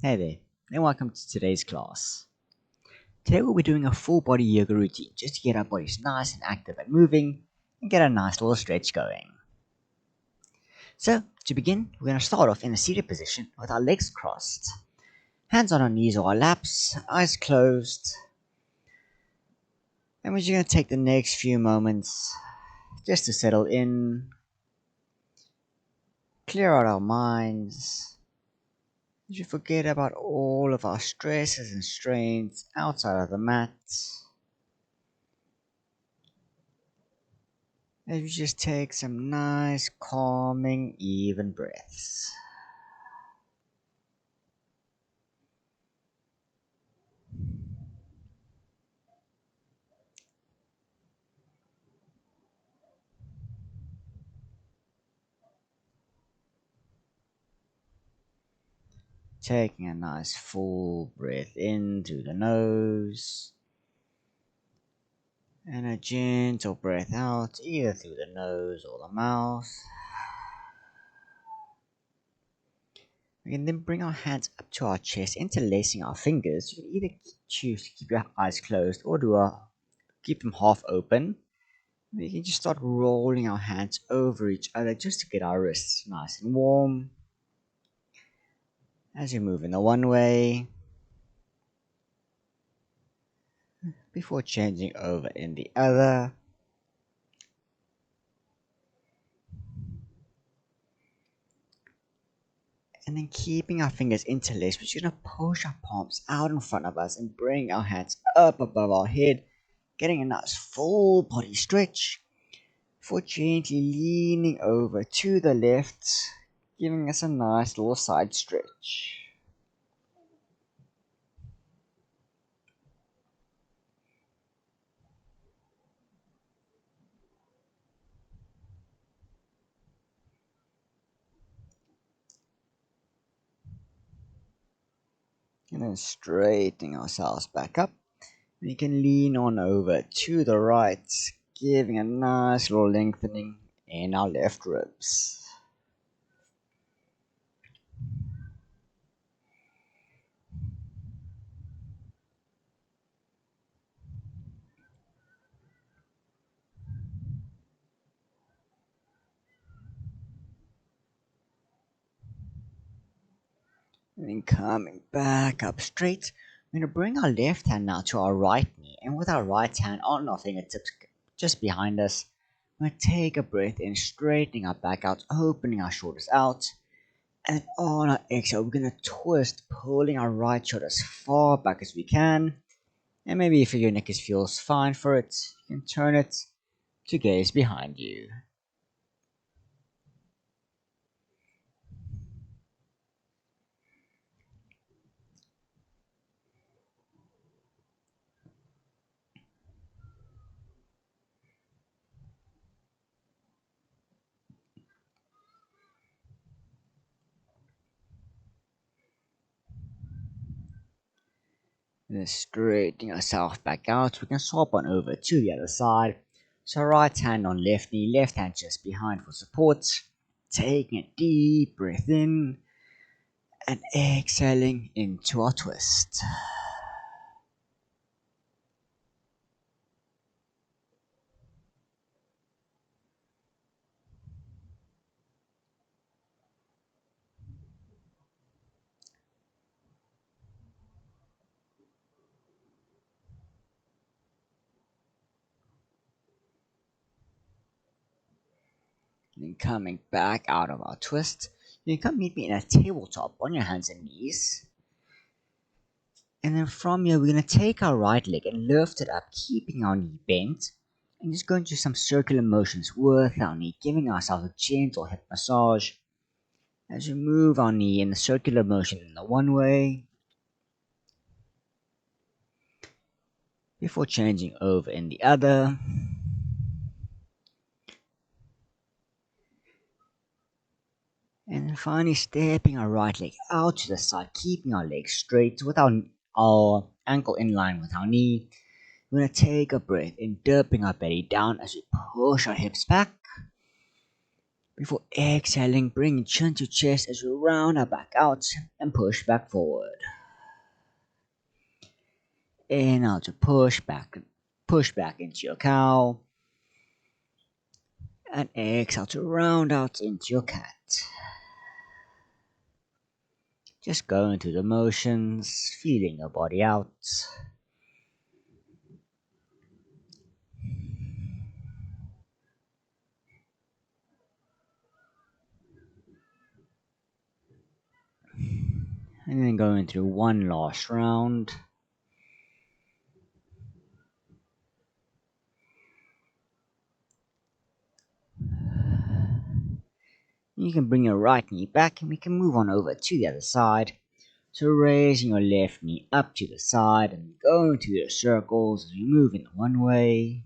Hey there, and welcome to today's class. Today we'll be doing a full body yoga routine just to get our bodies nice and active and moving and get a nice little stretch going. So, to begin, we're going to start off in a seated position with our legs crossed, hands on our knees or our laps, eyes closed, and we're just going to take the next few moments just to settle in, clear out our minds. You forget about all of our stresses and strains outside of the mat. As we just take some nice, calming, even breaths. Taking a nice full breath in through the nose. And a gentle breath out, either through the nose or the mouth. We can then bring our hands up to our chest, interlacing our fingers. You can either choose to keep your eyes closed or keep them half open. We can just start rolling our hands over each other just to get our wrists nice and warm. As you move in the one way, before changing over in the other. And then keeping our fingers interlaced, we're just going to push our palms out in front of us and bring our hands up above our head, getting a nice full body stretch before gently leaning over to the left, giving us a nice little side stretch. And then straightening ourselves back up. We can lean on over to the right, giving a nice little lengthening in our left ribs. And then coming back up straight, we're going to bring our left hand now to our right knee, and with our right hand on our fingertips just behind us, we're going to take a breath in, straightening our back out, opening our shoulders out, and on our exhale, we're going to twist, pulling our right shoulder as far back as we can, and maybe if your neck feels fine for it, you can turn it to gaze behind you. And then straightening ourselves back out, we can swap on over to the other side. So right hand on left knee, left hand just behind for support. Taking a deep breath in and exhaling into our twist. Then coming back out of our twist, you can come meet me in a tabletop on your hands and knees. And then from here, we're going to take our right leg and lift it up, keeping our knee bent. And just going through some circular motions with our knee, giving ourselves a gentle hip massage. As we move our knee in the circular motion in the one way, before changing over in the other. And then finally stepping our right leg out to the side, keeping our legs straight with our ankle in line with our knee. We're going to take a breath in, dipping our belly down as we push our hips back. Before exhaling, bring chin to chest as you round our back out and push back forward. Inhale to push back into your cow. And exhale to round out into your cat. Just going through the motions, feeling your body out. And then going through one last round. You can bring your right knee back and we can move on over to the other side. So raising your left knee up to the side and going through your circles as we move in one way.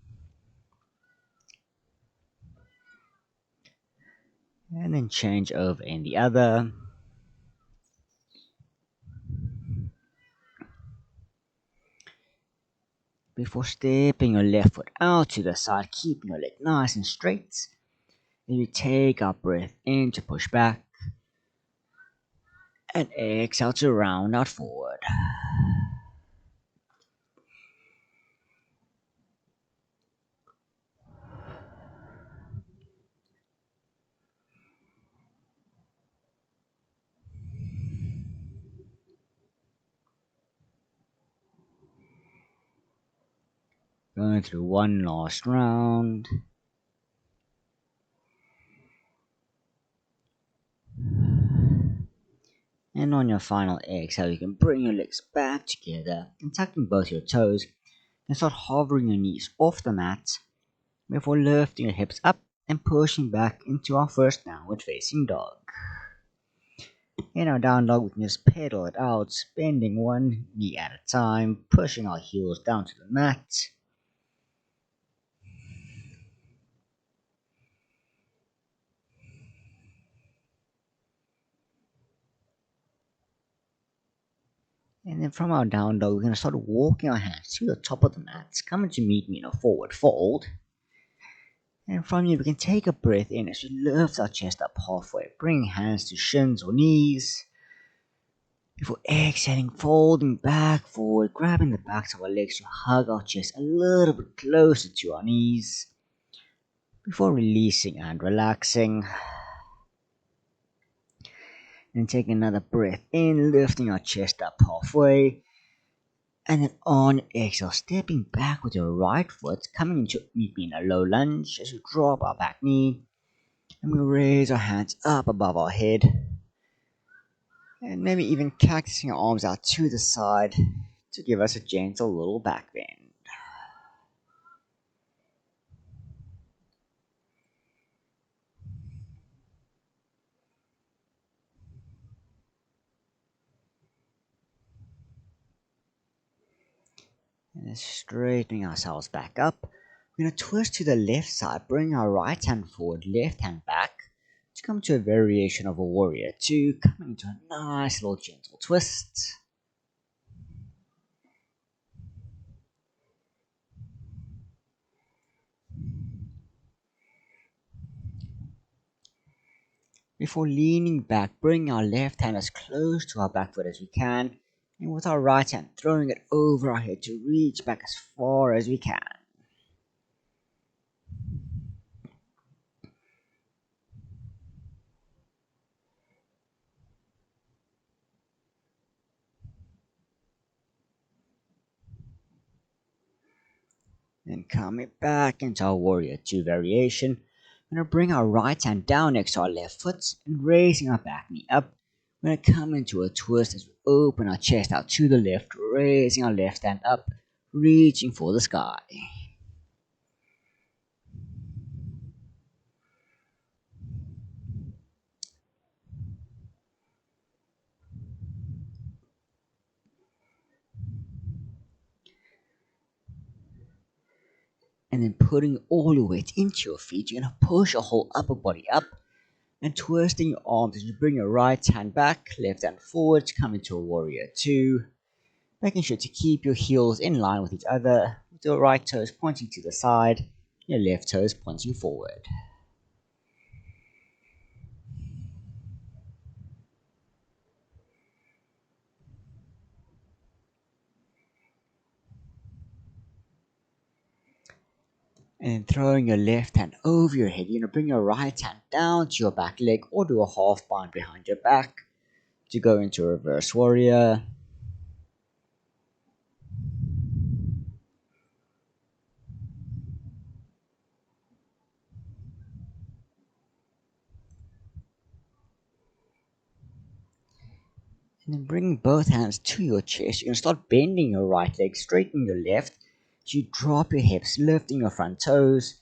And then change over in the other. Before stepping your left foot out to the side, keeping your leg nice and straight. Then you take our breath in to push back. And exhale to round out forward. Going through one last round. And on your final exhale, you can bring your legs back together and tucking both your toes and start hovering your knees off the mat before lifting your hips up and pushing back into our first downward facing dog. In our down dog, we can just pedal it out, bending one knee at a time, pushing our heels down to the mat. And then from our down dog, we're going to start walking our hands to the top of the mat, coming to meet me in a forward fold. And from here, we can take a breath in as we lift our chest up halfway, bringing hands to shins or knees. Before exhaling, folding back forward, grabbing the backs of our legs to hug our chest a little bit closer to our knees. Before releasing and relaxing. And taking another breath in, lifting our chest up halfway. And then on your exhale, stepping back with your right foot, coming into meet me in a low lunge as we drop our back knee. And we raise our hands up above our head. And maybe even cactusing our arms out to the side to give us a gentle little back bend. And then straightening ourselves back up. We're going to twist to the left side, bring our right hand forward, left hand back to come to a variation of a warrior two, coming to a nice little gentle twist. Before leaning back, bring our left hand as close to our back foot as we can, and with our right hand throwing it over our head to reach back as far as we can. Then coming back into our warrior two variation, we're going to bring our right hand down next to our left foot and raising our back knee up. We're going to come into a twist as we open our chest out to the left, raising our left hand up, reaching for the sky. And then putting all your weight into your feet, you're going to push your whole upper body up and twisting your arms as you bring your right hand back, left hand forward, come into a warrior two. Making sure to keep your heels in line with each other, with your right toes pointing to the side, your left toes pointing forward. And then throwing your left hand over your head, bring your right hand down to your back leg or do a half bind behind your back to go into reverse warrior. And then bring both hands to your chest. You're going to start bending your right leg, straightening your left. So you drop your hips, lifting your front toes.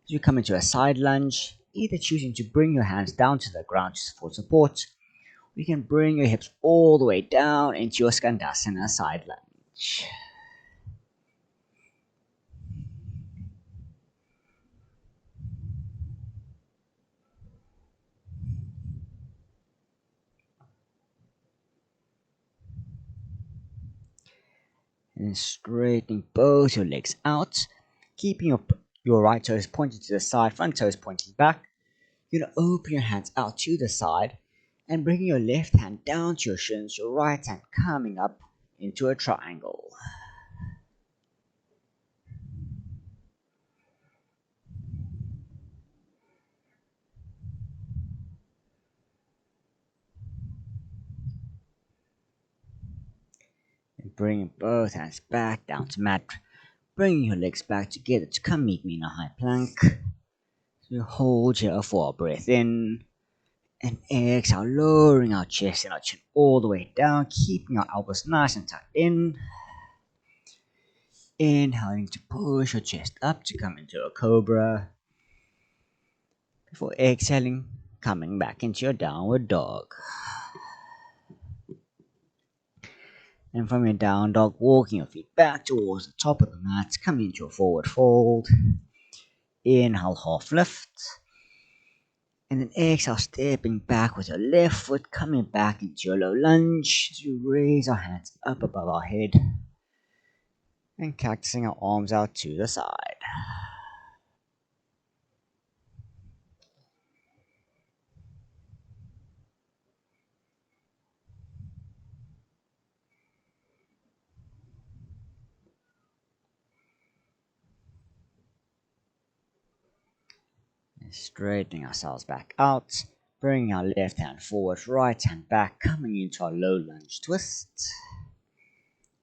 You come into a side lunge, either choosing to bring your hands down to the ground for support. You can bring your hips all the way down into your Skandasana side lunge. And then straightening both your legs out, keeping your right toes pointed to the side, front toes pointing back. You're going to open your hands out to the side and bringing your left hand down to your shins, your right hand coming up into a triangle. And bringing both hands back down to mat. Bringing your legs back together to come meet me in a high plank. So you hold here for a breath in. And exhale, lowering our chest and our chin all the way down, keeping our elbows nice and tucked in. Inhaling to push your chest up to come into a cobra. Before exhaling, coming back into your downward dog. And from your down dog, walking your feet back towards the top of the mat, coming into a forward fold. Inhale, half lift. And then exhale, stepping back with your left foot, coming back into your low lunge as we raise our hands up above our head and cactusing our arms out to the side. And straightening ourselves back out, bringing our left hand forward, right hand back, coming into our low lunge twist.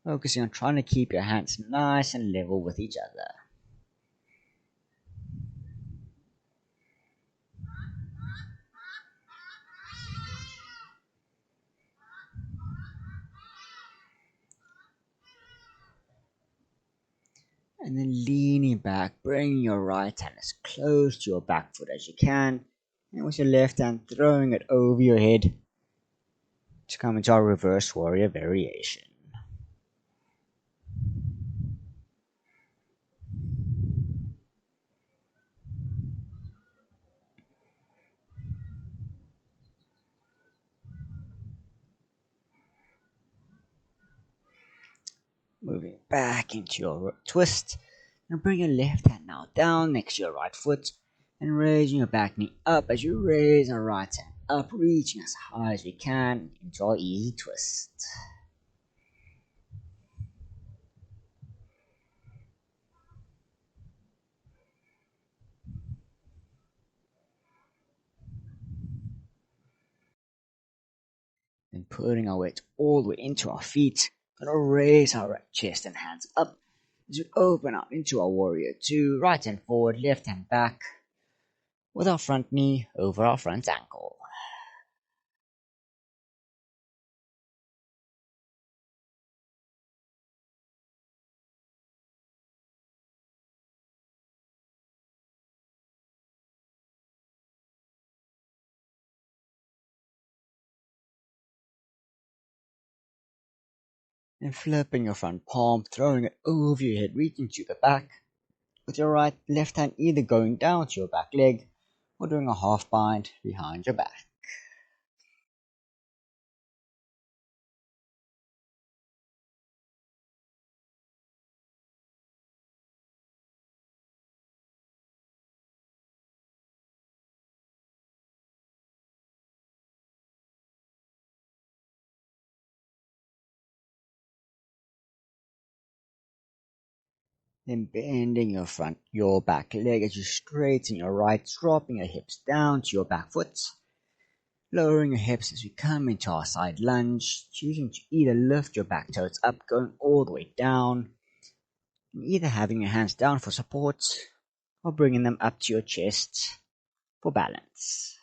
Focusing on trying to keep your hands nice and level with each other. And then leaning back, bringing your right hand as close to your back foot as you can. And with your left hand, throwing it over your head to come into our reverse warrior variation. Moving back into your twist. And bring your left hand now down next to your right foot. And raising your back knee up as you raise our right hand up, reaching as high as we can into our easy twist. Then putting our weight all the way into our feet. Gonna raise our right chest and hands up as we open out into our warrior two. Right hand forward, left hand back. With our front knee over our front ankle. And flipping your front palm, throwing it over your head, reaching to the back. With your left hand either going down to your back leg or doing a half bind behind your back. Then bending your back leg as you straighten your right, dropping your hips down to your back foot. Lowering your hips as we come into our side lunge, choosing to either lift your back toes up, going all the way down, and either having your hands down for support, or bringing them up to your chest for balance.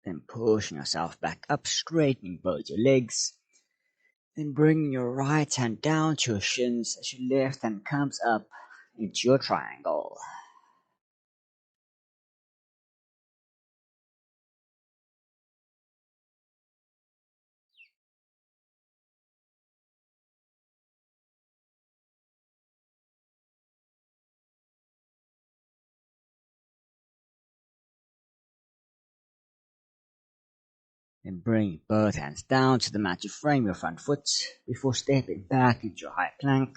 Then pushing yourself back up, straightening both your legs. Then bringing your right hand down to your shins as your left hand comes up into your triangle. Then bring both hands down to the mat to frame your front foot before stepping back into your high plank.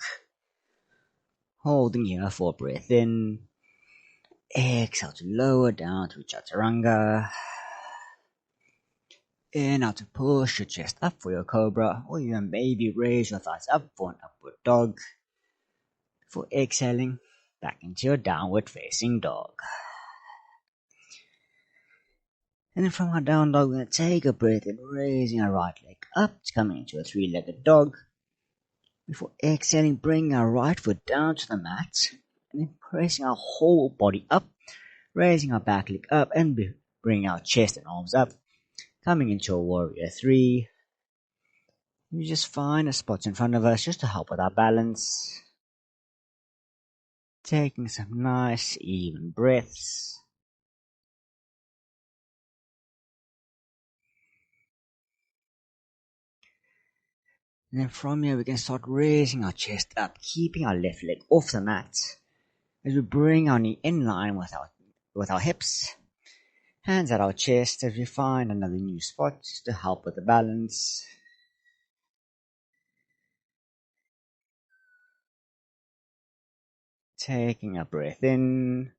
Holding here for a breath in. Exhale to lower down to chaturanga. Inhale to push your chest up for your cobra, or even maybe raise your thighs up for an upward dog. Before exhaling, back into your downward facing dog. And then from our down dog, we're going to take a breath in, raising our right leg up, coming into a three-legged dog. Before exhaling, bring our right foot down to the mat, and then pressing our whole body up, raising our back leg up, and bring our chest and arms up, coming into a warrior three. You just find a spot in front of us just to help with our balance. Taking some nice even breaths. And then from here we can start raising our chest up, keeping our left leg off the mat as we bring our knee in line with our hips. Hands at our chest as we find another new spot just to help with the balance. Taking a breath in.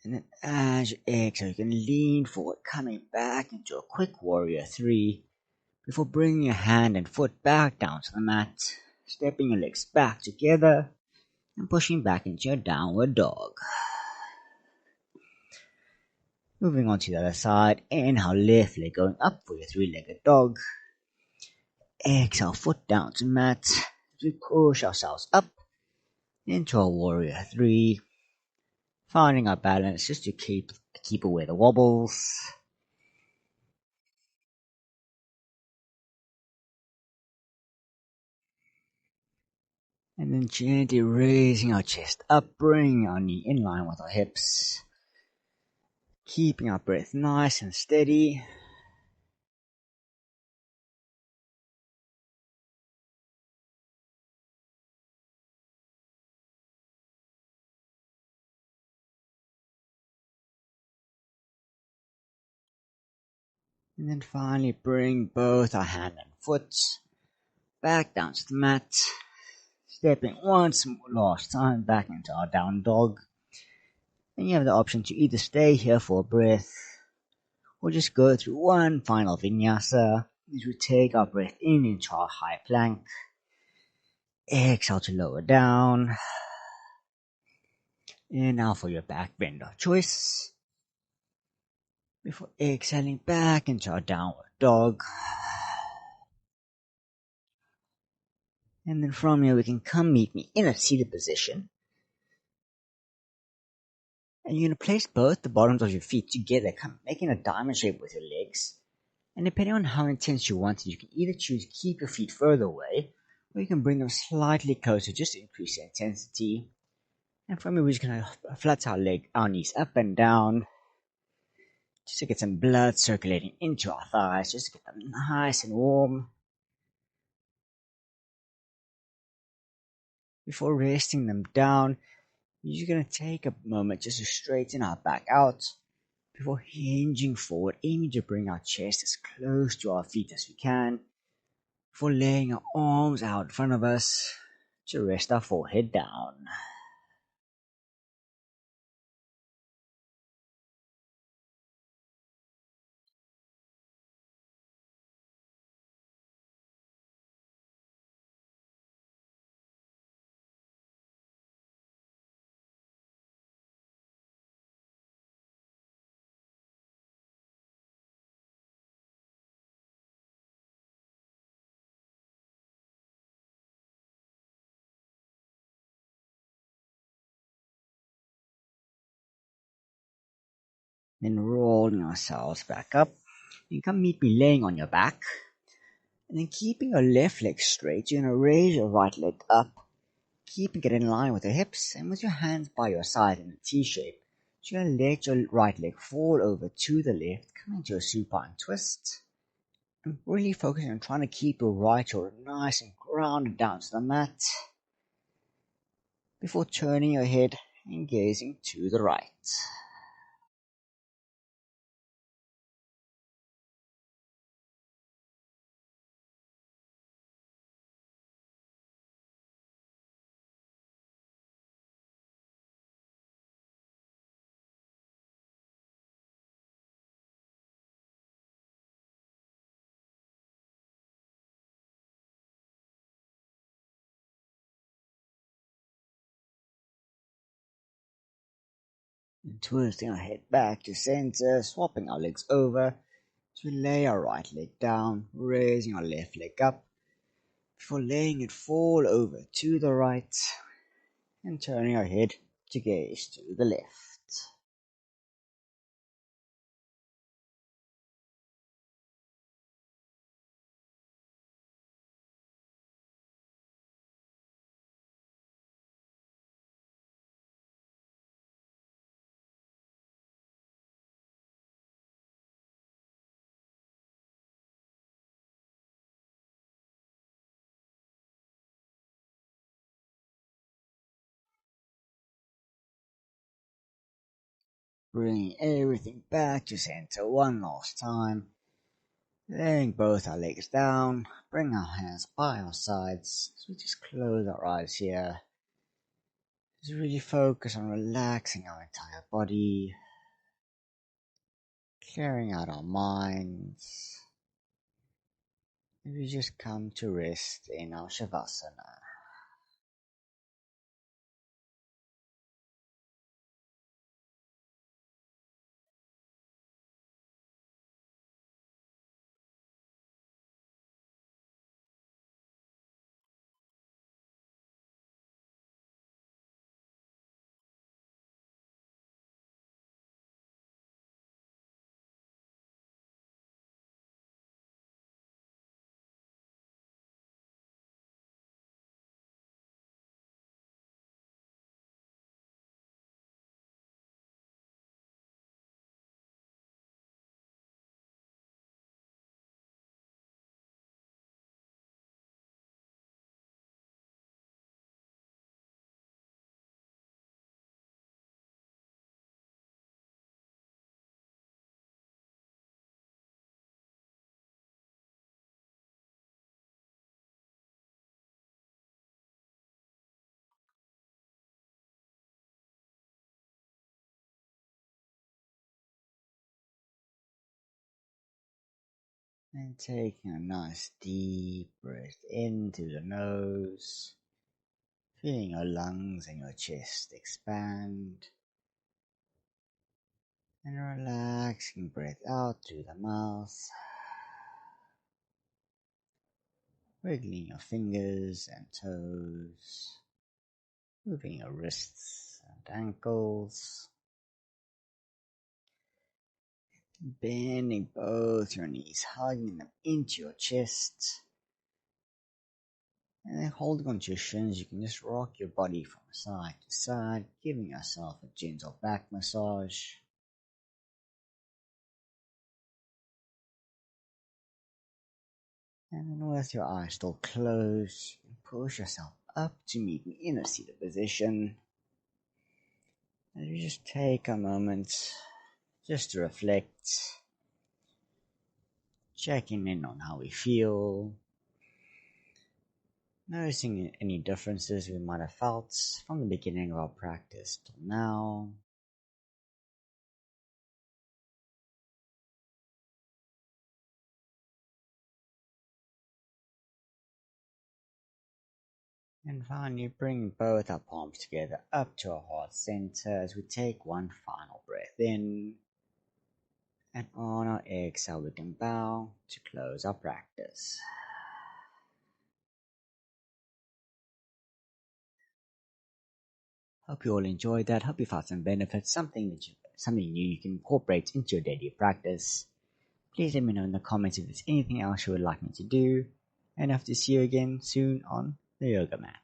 And then as you exhale, you can lean forward, coming back into a quick warrior three. Before bringing your hand and foot back down to the mat, stepping your legs back together and pushing back into your downward dog. Moving on to the other side, inhale, left leg going up for your three-legged dog. Exhale, foot down to mat. We push ourselves up into a warrior three, finding our balance just to keep away the wobbles. And then gently raising our chest up, bringing our knee in line with our hips. Keeping our breath nice and steady. And then finally bring both our hand and foot back down to the mat. Stepping once last time back into our down dog. And you have the option to either stay here for a breath or just go through one final vinyasa as we take our breath in into our high plank. Exhale to lower down. And now for your back bend of choice. Before exhaling back into our downward dog. And then from here we can come meet me in a seated position. And you're going to place both the bottoms of your feet together, making a diamond shape with your legs. And depending on how intense you want it, you can either choose to keep your feet further away, or you can bring them slightly closer just to increase the intensity. And from here we're just going to flutter our knees up and down, just to get some blood circulating into our thighs, just to get them nice and warm. Before resting them down, you're going to take a moment just to straighten our back out Before hinging forward, aiming to bring our chest as close to our feet as we can, before laying our arms out in front of us to rest our forehead down. Then rolling ourselves back up. You come meet me laying on your back. And then keeping your left leg straight, you're going to raise your right leg up, keeping it in line with the hips and with your hands by your side in a T shape. So you're going to let your right leg fall over to the left, come into a supine twist. And really focusing on trying to keep your right shoulder nice and grounded down to the mat before turning your head and gazing to the right. And twisting our head back to center, swapping our legs over. So we lay our right leg down, raising our left leg up, before letting it fall over to the right and turning our head to gaze to the left. Bringing everything back to center one last time. Laying both our legs down, bring our hands by our sides, so we just close our eyes here. Just really focus on relaxing our entire body, clearing out our minds, and we just come to rest in our Shavasana. And taking a nice deep breath into the nose, feeling your lungs and your chest expand, and relaxing breath out through the mouth, wiggling your fingers and toes, moving your wrists and ankles, bending both your knees, hugging them into your chest. And then holding onto your shins, you can just rock your body from side to side, giving yourself a gentle back massage. And then with your eyes still closed, you push yourself up to meet me in a seated position. And you just take a moment just to reflect, checking in on how we feel, noticing any differences we might have felt from the beginning of our practice till now. And finally, bring both our palms together up to our heart center as we take one final breath in. And on our exhale, we can bow to close our practice. Hope you all enjoyed that. Hope you found some benefits, something new you can incorporate into your daily practice. Please let me know in the comments if there's anything else you would like me to do. And I hope to see you again soon on the yoga mat.